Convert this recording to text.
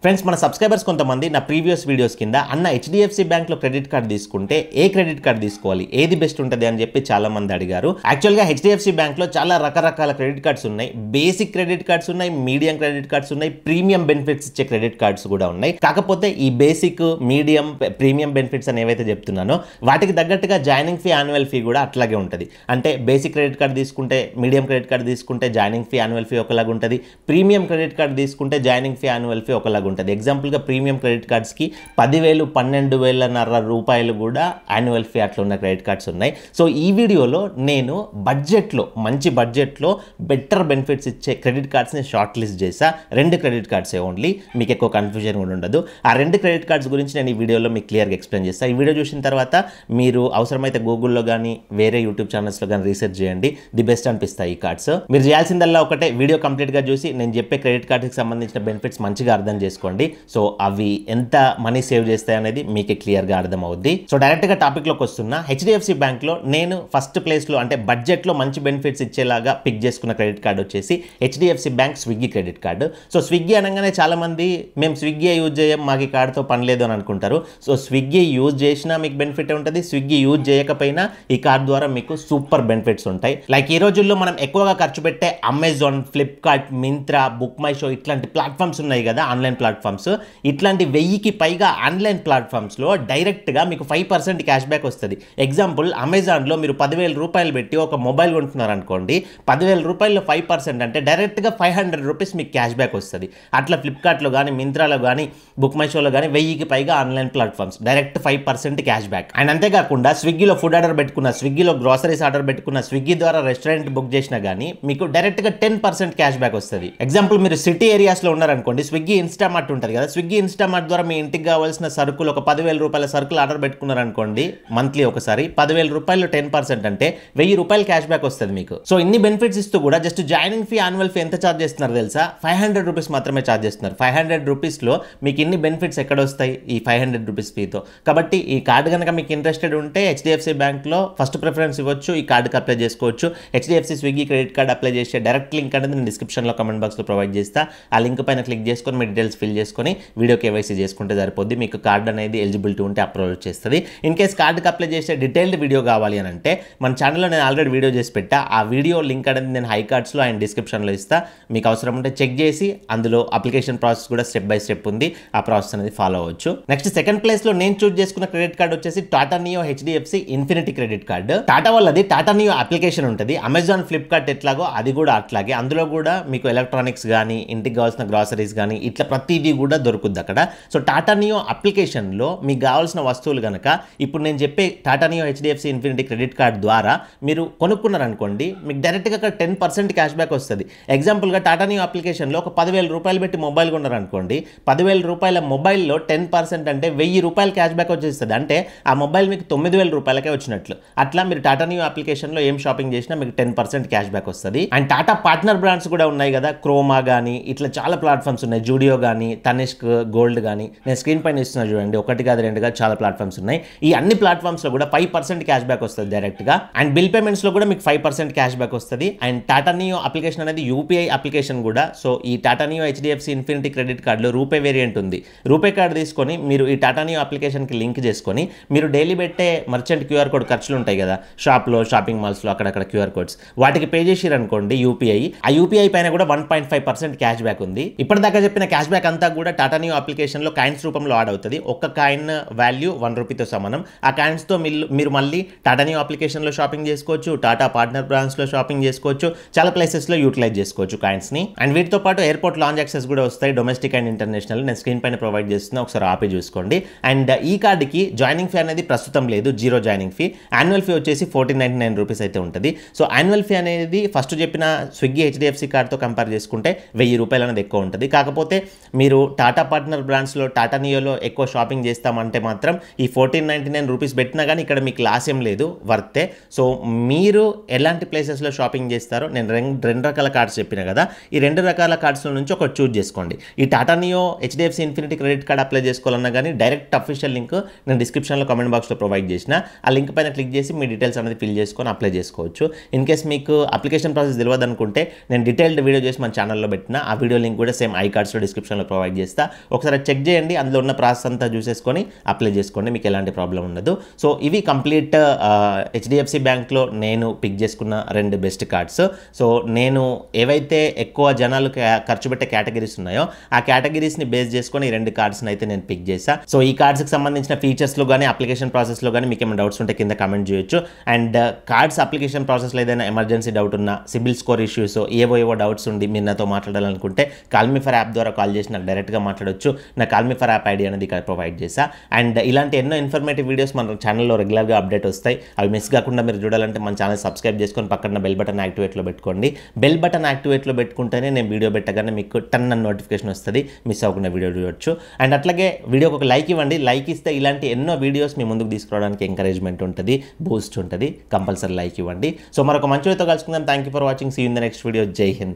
Friends మన subscribers కొంతమంది నా ప్రీవియస్ వీడియోస్ కింద అన్న హెచ్డిఎఫ్సి బ్యాంక్ లో క్రెడిట్ కార్డ్ తీసుకుంటే ఏ క్రెడిట్ కార్డ్ తీసుకోవాలి, ఏది బెస్ట్ ఉంటుంది అని చెప్పి చాలా మంది అడిగారు. యాక్చువల్ గా హెచ్డిఎఫ్సి బ్యాంక్ లో చాలా రకరకాల క్రెడిట్ కార్డ్స్ ఉన్నాయి. బేసిక్ క్రెడిట్ కార్డ్స్ ఉన్నాయి, మీడియం క్రెడిట్ కార్డ్స్ ఉన్నాయి, ప్రీమియం బెనిఫిట్స్ ఇచ్చే క్రెడిట్ కార్డ్స్ కూడా ఉన్నాయి. కాకపోతే ఈ బేసిక్, మీడియం, ప్రీమియం బెనిఫిట్స్ అని ఏవైతే చెప్తున్నానో వాటికి తగ్గట్టుగా జాయినింగ్ ఫీ, యాన్యువల్ ఫీ కూడా అట్లాగే ఉంటుంది. అంటే బేసిక్ క్రెడిట్ కార్డ్ తీసుకుంటే, మీడియం క్రెడిట్ కార్డ్ తీసుకుంటే జాయినింగ్ ఫీ, యాన్యువల్ ఫీ ఒకలాగా ఉంటుంది. ప్రీమియం క్రెడిట్ కార్డ్ తీసుకుంటే జాయినింగ్ ఫీ, యాన్యువల్ ఫీ ఒకలాగా ఉంటుంది. ఎగ్జాంపుల్గా ప్రీమియం క్రెడిట్ కార్డ్స్కి 10,000, 12,500 రూపాయలు కూడా యాన్యువల్ ఫీ అట్లా ఉన్న క్రెడిట్ కార్డ్స్ ఉన్నాయి. సో ఈ వీడియోలో నేను బడ్జెట్లో, మంచి బడ్జెట్లో బెటర్ బెనిఫిట్స్ ఇచ్చే క్రెడిట్ కార్డ్స్ని షార్ట్ లిస్ట్ చేసా. 2 క్రెడిట్ కార్డ్సే ఓన్లీ, మీకు ఎక్కువ కన్ఫ్యూజన్ కూడా ఉండదు. ఆ 2 క్రెడిట్ కార్డ్స్ గురించి నేను ఈ వీడియోలో మీకు క్లియర్గా ఎక్స్ప్లెయిన్ చేస్తాను. ఈ వీడియో చూసిన తర్వాత మీరు అవసరమైతే గూగుల్లో కానీ వేరే యూట్యూబ్ ఛానల్స్లో కానీ రీసెర్చ్ చేయండి. ది బెస్ట్ అనిపిస్తాయి ఈ కార్డ్స్. మీరు చేయాల్సిందల్లా ఒకటే, వీడియో కంప్లీట్గా చూసి నేను చెప్పే క్రెడిట్ కార్డ్కి సంబంధించిన బెనిఫిట్స్ మంచిగా అర్థం చేసుకోండి. సో అవి ఎంత మనీ సేవ్ చేస్తాయి అనేది మీకు క్లియర్గా అర్థమవుద్ది. సో డైరెక్ట్గా టాపిక్లోకి వస్తున్నా. హెచ్డిఎఫ్సి బ్యాంక్లో నేను ఫస్ట్ ప్లేస్లో, అంటే బడ్జెట్లో మంచి బెనిఫిట్స్ ఇచ్చేలాగా పిక్ చేసుకున్న క్రెడిట్ కార్డ్ వచ్చేసి HDFC bank Swiggy credit card. So Swiggy అనగానే చాలామంది మేము స్విగ్గీ యూజ్ చేయం, మాకు ఈ కార్డుతో పని లేదు అని అనుకుంటారు. సో స్విగ్గీ యూజ్ చేసినా మీకు బెనిఫిట్ ఉంటుంది, స్విగ్గీ యూజ్ చేయకపోయినా ఈ కార్డు ద్వారా మీకు సూపర్ బెనిఫిట్స్ ఉంటాయి. లైక్ ఈ రోజుల్లో మనం ఎక్కువగా ఖర్చు పెట్టే Amazon, Flipkart, Myntra, book my show ఇట్లాంటి ప్లాట్ఫామ్స్ ఉన్నాయి కదా, ఆన్లైన్ ప్లాట్ఫామ్స్. ఇట్లాంటి 1000కి పైగా ఆన్లైన్ ప్లాట్ఫామ్స్లో డైరెక్ట్గా మీకు 5% క్యాష్ బ్యాక్ వస్తుంది. ఎగ్జాంపుల్, అమెజాన్లో మీరు 10,000 రూపాయలు పెట్టి ఒక మొబైల్ కొంటున్నారు అనుకోండి, 10,000 రూపాయలు 5% అంటే డైరెక్ట్గా 500 రూపీస్ మీకు క్యాష్ బ్యాక్ వస్తుంది. అట్లా ఫ్లిప్కార్ట్లో కానీ, మింత్రాలో కానీ, బుక్ మై షోలో కానీ 1000కి పైగా online platforms, direct 5% cash back. And అంతేకాకుండా స్విగ్గీలో ఫుడ్ ఆర్డర్ పెట్టుకున్న, స్విగ్గీలో గ్రోసరీస్ ఆర్డర్ పెట్టుకున్న, స్విగ్గీ ద్వారా రెస్టారెంట్ బుక్ చేసినా కానీ మీకు డైరెక్ట్గా 10% క్యాష్ బ్యాక్ వస్తుంది. ఎగ్జాంపుల్, మీరు సిటీ ఏరియాస్లో ఉన్నారనుకోండి, స్విగ్గీ ఇన్స్టామార్ట్ ఉంటుంది కదా, స్విగ్గీ ఇన్స్టామార్ట్ ద్వారా మీ ఇంటికి కావాల్సిన సరుకులు, ఒక 10,000 రూపాయల సరుకులు ఆర్డర్ పెట్టుకున్నారనుకోండి, మంత్లీ ఒకసారి 10,000 రూపాయలు 10% అంటే 1000 రూపాయలు క్యాష్ బ్యాక్ వస్తుంది మీకు. సో ఇన్ని బెనిఫిట్స్ ఇస్తూ కూడా just joining fee, annual fee ఎంత ఛార్జ్ చేస్తున్నారు తెలుసా? 500 రూపీస్ మాత్రమే ఛార్జ్ చేస్తున్నారు. 500 రూపీస్లో మీకు ఇన్ని బెనిఫిట్స్ ఎక్కడ వస్తాయి ఈ 500 రూపీస్ ఫీతో? కాబట్టి ఈ కార్డు కనుక మీకు ఇంట్రెస్టెడ్ ఉంటే హెచ్డిఎఫ్సి బ్యాంక్లో ఫస్ట్ ప్రిఫరెన్స్ ఇవ్వచ్చు, ఈ కార్డుకి అప్లై చేసుకోవచ్చు. HDFC Swiggy credit card apply చేసే డైరెక్ట్ లింక్ అనేది నేను డిస్క్రిప్షన్లో, కమెంట్ బాక్స్లో ప్రొవైడ్ చేస్తా. ఆ లింక్ పైన క్లిక్ చేసుకొని మీ డీటెయిల్స్ ఫిల్ చేసుకొని వీడియో కేవైసీ చేసుకుంటే సరిపోద్ది. మీకు కార్డు అనేది ఎలిజిబిలిటీ ఉంటే అప్రూవల్ చేస్తుంది. ఇన్ కేస్ కార్డుకి అప్లై చేసే డీటెయిల్డ్ వీడియో కావాలి అని అంటే మన ఛానల్లో నేను ఆల్రెడీ వీడియో చేసి పెట్టా. ఆ వీడియో లింక్ అనేది నేను హై కార్డ్స్లో అండ్ డిస్క్రిప్షన్లో ఇస్తా. మీకు అవసరం ఉంటే చెక్ చేసి అందులో అప్లికేషన్ ప్రాసెస్ కూడా స్టెప్ బై స్టెప్ ఉంది, ఆ ప్రాసెస్ అనేది ఫాలో అవ్వచ్చు. నెక్స్ట్ సెకండ్ ప్లేస్లో నేను చూస్ చేసుకున్న క్రెడిట్ కార్డ్ వచ్చేసి Tata neo HDFC infinity credit card. Tata వాళ్ళది టాటా నియో అప్లికేషన్ ఉంటుంది. అమెజాన్, ఫ్లిప్కార్ట్ ఎట్లాగో అది కూడా అట్లాగే. అందులో కూడా మీకు ఎలక్ట్రానిక్స్ కానీ, ఇంటికి కావాల్సిన గ్రాసరీస్ కానీ ఇట్లా ప్రతిదీ కూడా దొరుకుద్ది అక్కడ. సో టాటా నియో అప్లికేషన్లో మీకు కావాల్సిన వస్తువులు కనుక ఇప్పుడు నేను చెప్పే Tata neo HDFC infinity credit card ద్వారా మీరు కొనుక్కున్నారనుకోండి, మీకు డైరెక్ట్గా అక్కడ 10% క్యాష్ బ్యాక్ వస్తుంది. ఎగ్జాంపుల్గా టాటా నియో అప్లికేషన్లో ఒక 10,000 రూపాయలు పెట్టి మొబైల్ కొన్నారనుకోండి, 10,000 రూపాయల మొబైల్లో 10% అంటే 1000 రూపాయలు క్యాష్ బ్యాక్ వచ్చేస్తుంది. అంటే ఆ మొబైల్ మీకు 9,000 రూపాయలకే వచ్చినట్లు. అట్లా మీరు టాటా నియో అప్లికేషన్లో ఏం షాపింగ్ చేసినా మీకు 10% క్యాష్ బ్యాక్ వస్తుంది. అండ్ టాటా పార్ట్నర్ బ్రాండ్స్ కూడా ఉన్నాయి కదా, క్రోమా కానీ ఇట్లా చాలా ప్లాట్ఫామ్స్ ఉన్నాయి, జూడియో కానీ, తనిష్క్, గోల్డ్ కానీ. నేను స్క్రీన్ పైన ఇస్తున్నా చూడండి, 1 కాదు 2 కాదు చాలా ప్లాట్ఫామ్స్ ఉన్నాయి. ఈ అన్ని ప్లాట్ఫామ్స్లో కూడా 5% క్యాష్ బ్యాక్ వస్తుంది డైరెక్ట్గా. అండ్ బిల్ పేమెంట్స్లో కూడా మీకు 5% క్యాష్ బ్యాక్ వస్తుంది. అండ్ టాటా నియో అప్లికేషన్ అనేది యూపీఐ అప్లికేషన్ కూడా. సో ఈ Tata neo HDFC infinity credit కార్డులో రూపే వేరియంట్ ఉంది. రూపే కార్డు తీసుకొని మీరు ఈ టాటా నియో అప్లికేషన్కి లింక్ చేసుకొని మీరు డైలీ పెట్టే మర్చెంట్ క్యూఆర్ కోడ్ ఖర్చులు ఉంటాయి కదా, షాప్లో, షాపింగ్ మాల్స్లో అక్కడక్కడ క్యూఆర్ కోడ్స్, వాటికి పే చేసిరనుకోండి యూపీఐ, ఆ యూపీఐ పైన కూడా 1.5% క్యాష్ బ్యాక్ ఉంది. ఇప్పటిదాకా చెప్పిన క్యాష్ బ్యాక్ అంతా కూడా టాటా నియో అప్లికేషన్లో కాయిన్స్ రూపంలో యాడ్ అవుతుంది. ఒక్క కాయిన్ వాల్యూ 1 రూపీతో సమానం. ఆ కాయిన్స్తో మీరు మళ్ళీ టాటా నియో అప్లికేషన్లో షాపింగ్ చేసుకోవచ్చు, టాటా పార్ట్నర్ బ్రాండ్స్లో షాపింగ్ చేసుకోవచ్చు, చాలా ప్లేసెస్లో యూటిలైజ్ చేసుకోవచ్చు కాయిన్స్ని. అండ్ వీటితో పాటు ఎయిర్పోర్ట్ లాంచ్ యాక్సెస్ కూడా వస్తాయి, డొమెస్టిక్ అండ్ ఇంటర్నేషనల్. నేను స్క్రీన్ పైన ప్రొవైడ్ చేస్తున్నా, ఒకసారి ఆపి చూసుకోండి. అండ్ ఈ కార్డుకి జాయినింగ్ ఫీ అనేది ప్రస్తుతం లేదు, 0 జాయినింగ్ ఫీ. యాన్యువల్ ఫీ వచ్చేసి 1499 రూపీస్ అయితే ఉంటుంది. సో యాన్యువల్ ఫీ అనేది ఫస్ట్ చెప్పిన స్విగ్గీ హెచ్డిఎఫ్సి కార్డ్తో కంపేర్ చేసుకుంటే 1000 రూపాయలు అనేది ఎక్కువ ఉంటుంది. కాకపోతే మీరు టాటా పార్ట్నర్ బ్రాండ్స్లో, టాటా నియోలో ఎక్కువ షాపింగ్ చేస్తామంటే మాత్రం ఈ 1499 రూపీస్ పెట్టినా కానీ ఇక్కడ మీకు లాస్ ఏం లేదు, వర్తే. సో మీరు ఎలాంటి ప్లేసెస్లో షాపింగ్ చేస్తారో, నేను 2 రకాల కార్డ్స్ చెప్పిన కదా, ఈ 2 రకాల కార్డ్స్లో నుంచి ఒకటి చూజ్ చేసుకోండి. ఈ Tata neo HDFC infinity credit card apply చేసుకోవాలన్నా కానీ డైరెక్ట్ అఫీషియల్ లింక్ నేను డిస్క్రిప్షన్లో, కమెంట్ బాక్స్లో ప్రొవైడ్ చేసిన. ఆ లింక్ పైన క్లిక్ చేసి మీ డీటెయిల్స్ అనేది ఫిల్ చేసుకొని అప్లై చేసుకోవచ్చు. ఇన్ కేస్ మీకు అప్లికేషన్ ప్రాసెస్ తెలియదు అనుకుంటే నేను డీటెయిల్డ్ వీడియో చేసి మన ఛానల్లో పెట్టిన, ఆ వీడియో లింక్ కూడా సేమ్ ఐ కార్డ్స్లో డిస్క్రిప్షన్లో ప్రొవైడ్ చేస్తా. ఒకసారి చెక్ చేయండి, అందులో ఉన్న ప్రాసెస్ అంతా చూసేసుకొని అప్లై చేసుకోండి, మీకు ఎలాంటి ప్రాబ్లం ఉండదు. సో ఇవి కంప్లీట్ హెచ్డిఎఫ్సి బ్యాంక్లో నేను పిక్ చేసుకున్న 2 బెస్ట్ కార్డ్స్. సో నేను ఏవైతే ఎక్కువ జనాలు ఖర్చు పెట్టే కేటగిరీస్ ఉన్నాయో ఆ కేటగిరీస్ని బేస్ చేసుకొని ఈ 2 కార్డ్స్ని అయితే నేను పిక్ చేశా. సో ఈ కార్డ్స్కి సంబంధించిన ఫీచర్స్లో కానీ అప్లికేషన్ ప్రాసెస్లో కానీ మీకు ఏమైనా డౌట్స్ ఉంటే కింద కామెంట్ చేయొచ్చు. అండ్ కార్డ్స్ అప్లికేషన్ ప్రాసెస్లో ఏదైనా ఎమర్జెన్సీ డౌట్ ఉన్నా, సిబిల్ స్కోర్ ఇష్యూస్, ఏవో డౌట్స్ ఉండి మీరు నాతో మాట్లాడాలనుకుంటే కాల్మీ ఫర్ యాప్ ద్వారా కాల్ చేసి నాకు డైరెక్ట్గా మాట్లాడొచ్చు. నా కాల్మీ ఫర్ యాప్ ఐడి అనేది ఇక్కడ ప్రొవైడ్ చేశా. అండ్ ఇలాంటి ఎన్నో ఇన్ఫర్మేటివ్ వీడియోస్ మన ఛానల్లో రెగ్యులర్గా అప్డేట్ వస్తాయి. అవి మిస్ కాకుండా మీరు చూడాలంటే మన ఛానల్ సబ్స్క్రైబ్ చేసుకొని పక్కన బెల్ బటన్ యాక్టివేట్లో పెట్టుకోండి. బెల్ బటన్ యాక్టివేట్లో పెట్టుకుంటేనే నేను వీడియో పెట్టగానే మీకు టన్ నోటిఫికేషన్ వస్తుంది, మిస్ అవ్వకుండా వీడియో చూడొచ్చు. అండ్ అట్లాగే వీడియోకి ఒక లైక్ ఇవ్వండి. లైక్ ఇస్తే ఇలాంటి ఎన్నో వీడియోస్ మీ ముందుకు తీసుకురావడానికి ఎంకరేజ్మెంట్ ఉంటుంది, బూస్ట్ ఉంటుంది. కంపల్సరీ లైక్ ఇవ్వండి. సో మరొక మంచి వీడియోతో కలుసుకుందాం. Thank you for watching. See you in the next video. జై హింద్.